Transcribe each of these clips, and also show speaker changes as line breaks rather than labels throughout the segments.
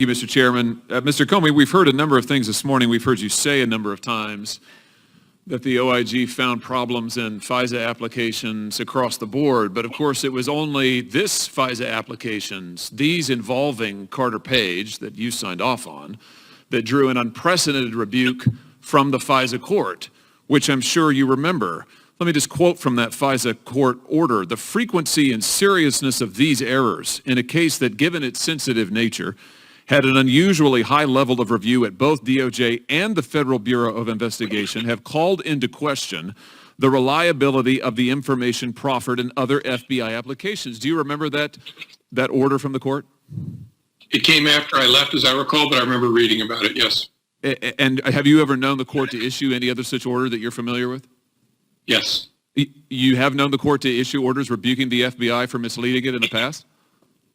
Thank you, Mr. Chairman. Mr. Comey, we've heard a number of things this morning. We've heard you say a number of times that the OIG found problems in FISA applications across the board. But of course, it was only this FISA applications, these involving Carter Page that you signed off on, that drew an unprecedented rebuke from the FISA court, which I'm sure you remember. Let me just quote from that FISA court order. The frequency and seriousness of these errors in a case that, given its sensitive nature, had an unusually high level of review at both DOJ and the Federal Bureau of Investigation have called into question the reliability of the information proffered in other FBI applications. Do you remember that order from the court?
It came after I left, as I recall, but I remember reading about it, yes.
And have you ever known the court to issue any other such order that you're familiar with?
Yes.
You have known the court to issue orders rebuking the FBI for misleading it in the past?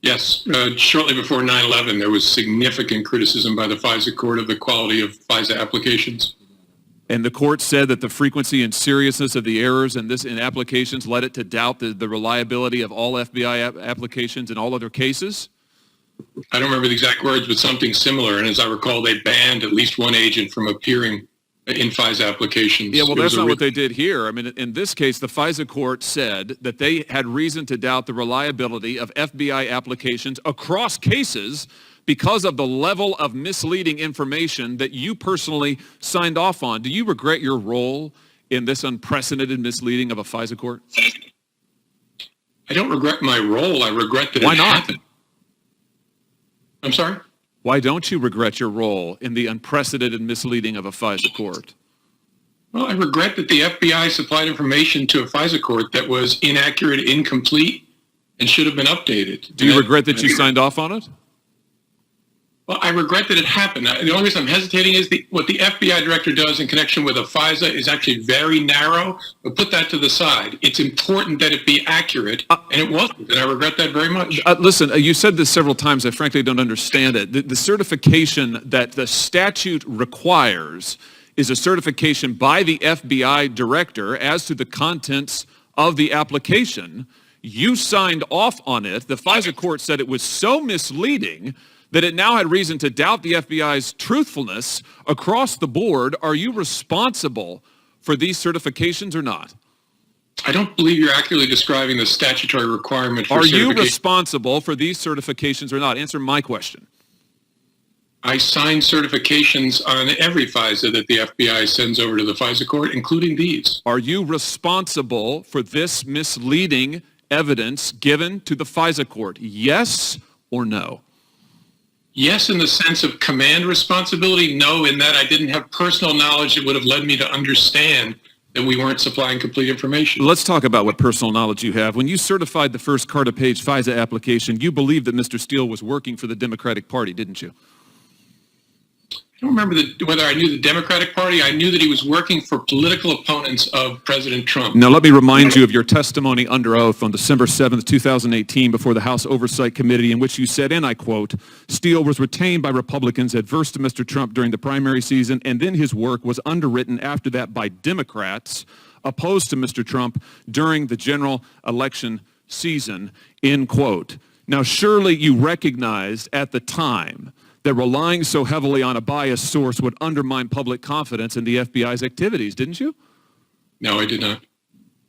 Yes. Shortly before 9/11, there was significant criticism by the FISA court of the quality of FISA applications.
And the court said that the frequency and seriousness of the errors in applications led it to doubt the reliability of all FBI applications in all other cases?
I don't remember the exact words, but something similar. And as I recall, they banned at least one agent from appearing in FISA applications.
Yeah, well, that's not what they did here. I mean, in this case, the FISA court said that they had reason to doubt the reliability of FBI applications across cases because of the level of misleading information that you personally signed off on. Do you regret your role in this unprecedented misleading of a FISA court?
I don't regret my role. I regret that it happened. I'm sorry?
Why don't you regret your role in the unprecedented misleading of a FISA court?
Well, I regret that the FBI supplied information to a FISA court that was inaccurate, incomplete, and should have been updated.
Do you regret that you signed off on it?
Well, I regret that it happened. The only reason I'm hesitating is what the FBI director does in connection with a FISA is actually very narrow, but put that to the side. It's important that it be accurate, and it wasn't, and I regret that very much.
Listen, you said this several times. I frankly don't understand it. The certification that the statute requires is a certification by the FBI director as to the contents of the application. You signed off on it. The FISA court said it was so misleading that it now had reason to doubt the FBI's truthfulness across the board. Are you responsible for these certifications or not?
I don't believe you're accurately describing the statutory requirement for certification.
Are you responsible for these certifications or not? Answer my question.
I sign certifications on every FISA that the FBI sends over to the FISA court, including these.
Are you responsible for this misleading evidence given to the FISA court? Yes or no?
Yes, in the sense of command responsibility. No, in that I didn't have personal knowledge that would have led me to understand that we weren't supplying complete information.
Let's talk about what personal knowledge you have. When you certified the first Carter Page FISA application, you believed that Mr. Steele was working for the Democratic Party, didn't you?
I don't remember whether I knew the Democratic Party. I knew that he was working for political opponents of President Trump.
Now, let me remind you of your testimony under oath on December 7th, 2018, before the House Oversight Committee, in which you said, and I quote, Steele was retained by Republicans adverse to Mr. Trump during the primary season, and then his work was underwritten after that by Democrats opposed to Mr. Trump during the general election season, end quote. Now, surely you recognized at the time that relying so heavily on a biased source would undermine public confidence in the FBI's activities, didn't you?
No, I did not.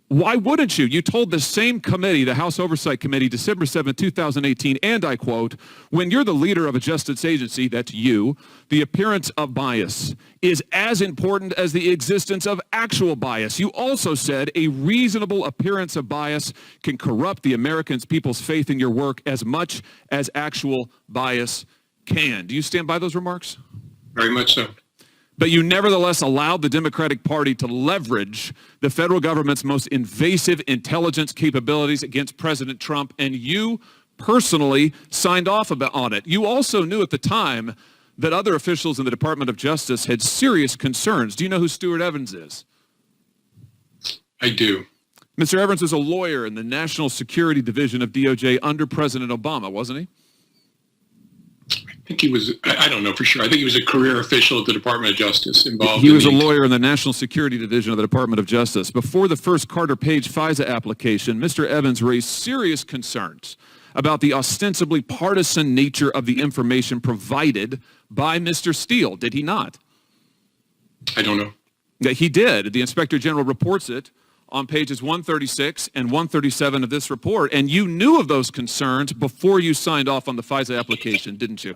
Why wouldn't you? You told the same committee, the House Oversight Committee, December 7, 2018, and I quote, when you're the leader of a justice agency, that's you, the appearance of bias is as important as the existence of actual bias. You also said a reasonable appearance of bias can corrupt the American people's faith in your work as much as actual bias can. Do you stand by those remarks?
Very much so.
But you nevertheless allowed the Democratic Party to leverage the federal government's most invasive intelligence capabilities against President Trump, and you personally signed off on it. You also knew at the time that other officials in the Department of Justice had serious concerns. Do you know who Stuart Evans is?
I do.
Mr. Evans was a lawyer in the National Security Division of DOJ under President Obama, wasn't he?
I think he was, I don't know for sure. I think he was a career official at the Department of Justice involved.
He was a lawyer in the National Security Division of the Department of Justice. Before the first Carter Page FISA application, Mr. Evans raised serious concerns about the ostensibly partisan nature of the information provided by Mr. Steele, did he not?
I don't know.
Yeah, he did. The Inspector General reports it on pages 136 and 137 of this report, and you knew of those concerns before you signed off on the FISA application, didn't you?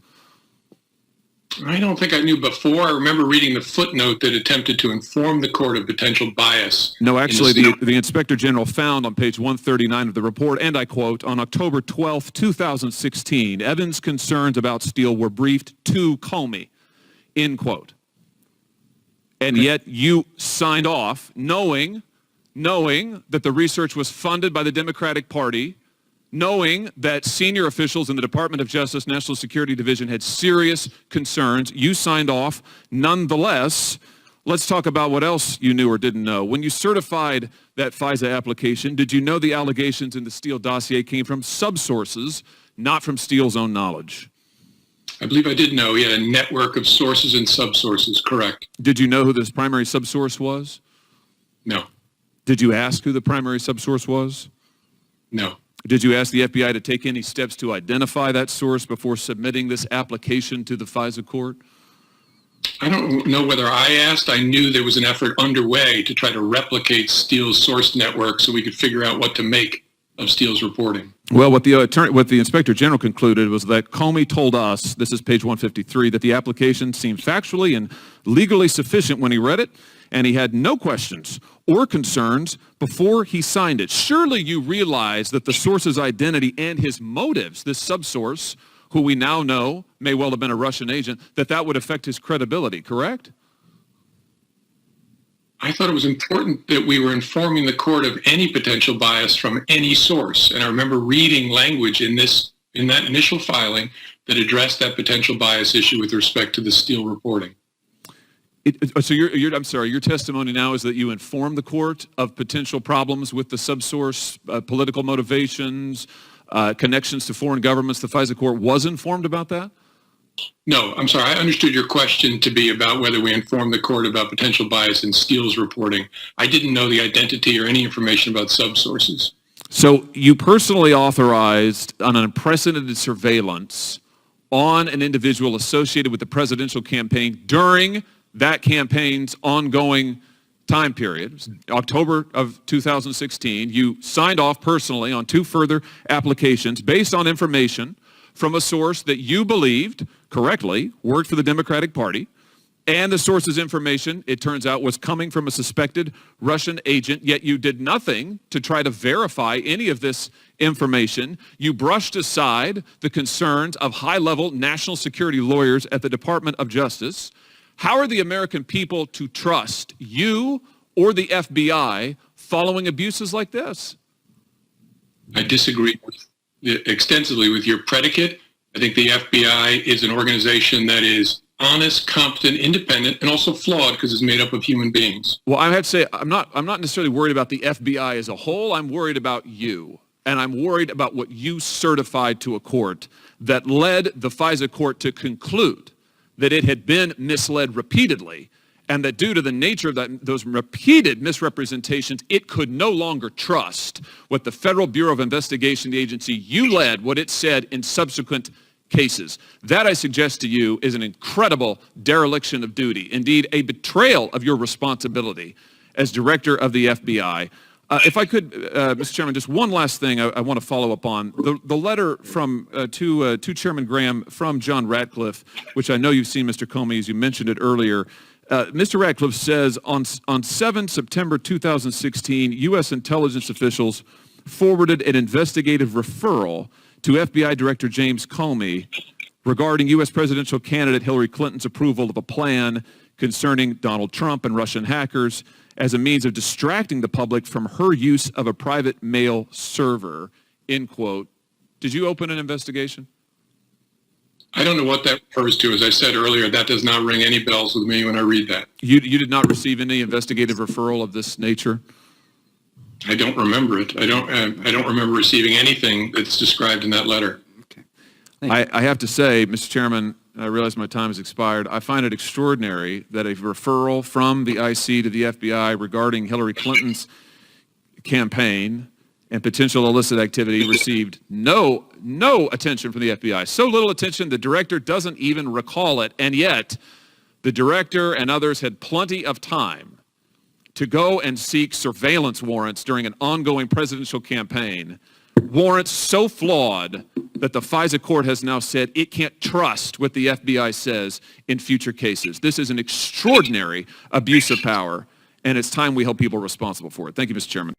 I don't think I knew before. I remember reading the footnote that attempted to inform the court of potential bias.
No, actually, the Inspector General found on page 139 of the report, and I quote, on October 12, 2016, Evans' concerns about Steele were briefed to Comey, end quote. And yet you signed off knowing that the research was funded by the Democratic Party, knowing that senior officials in the Department of Justice National Security Division had serious concerns. You signed off nonetheless. Let's talk about what else you knew or didn't know. When you certified that FISA application, did you know the allegations in the Steele dossier came from subsources, not from Steele's own knowledge?
I believe I did know he had a network of sources and subsources, correct.
Did you know who this primary subsource was?
No.
Did you ask who the primary subsource was?
No.
Did you ask the FBI to take any steps to identify that source before submitting this application to the FISA court?
I don't know whether I asked. I knew there was an effort underway to try to replicate Steele's source network so we could figure out what to make of Steele's reporting.
Well, what the Inspector General concluded was that Comey told us, this is page 153, that the application seemed factually and legally sufficient when he read it, and he had no questions or concerns before he signed it. Surely you realize that the source's identity and his motives, this subsource, who we now know may well have been a Russian agent, that would affect his credibility, correct?
I thought it was important that we were informing the court of any potential bias from any source. And I remember reading language in that initial filing that addressed that potential bias issue with respect to the Steele reporting.
So I'm sorry, your testimony now is that you informed the court of potential problems with the subsource, political motivations, connections to foreign governments. The FISA court was informed about that?
No, I'm sorry. I understood your question to be about whether we informed the court about potential bias in Steele's reporting. I didn't know the identity or any information about subsources.
So you personally authorized an unprecedented surveillance on an individual associated with the presidential campaign during that campaign's ongoing time period, October of 2016. You signed off personally on 2 further applications based on information from a source that you believed, correctly, worked for the Democratic Party, and the source's information, it turns out, was coming from a suspected Russian agent, yet you did nothing to try to verify any of this information. You brushed aside the concerns of high-level national security lawyers at the Department of Justice. How are the American people to trust you or the FBI following abuses like this?
I disagree extensively with your predicate. I think the FBI is an organization that is honest, competent, independent, and also flawed because it's made up of human beings.
Well, I have to say, I'm not necessarily worried about the FBI as a whole. I'm worried about you. And I'm worried about what you certified to a court that led the FISA court to conclude that it had been misled repeatedly, and that due to the nature of those repeated misrepresentations, it could no longer trust what the Federal Bureau of Investigation, the agency you led, what it said in subsequent cases. That, I suggest to you, is an incredible dereliction of duty, indeed a betrayal of your responsibility as director of the FBI. If I could, Mr. Chairman, just one last thing I want to follow up on. The letter from to Chairman Graham from John Ratcliffe, which I know you've seen, Mr. Comey, as you mentioned it earlier. Mr. Ratcliffe says, on 7 September 2016, U.S. intelligence officials forwarded an investigative referral to FBI Director James Comey regarding U.S. presidential candidate Hillary Clinton's approval of a plan concerning Donald Trump and Russian hackers as a means of distracting the public from her use of a private mail server, end quote. Did you open an investigation?
I don't know what that refers to. As I said earlier, that does not ring any bells with me when I read that.
You did not receive any investigative referral of this nature?
I don't remember it. I don't remember receiving anything that's described in that letter.
Okay. I have to say, Mr. Chairman, I realize my time has expired. I find it extraordinary that a referral from the IC to the FBI regarding Hillary Clinton's campaign and potential illicit activity received no attention from the FBI. So little attention, the director doesn't even recall it, and yet the director and others had plenty of time to go and seek surveillance warrants during an ongoing presidential campaign, warrants so flawed that the FISA court has now said it can't trust what the FBI says in future cases. This is an extraordinary abuse of power, and it's time we held people responsible for it. Thank you, Mr. Chairman.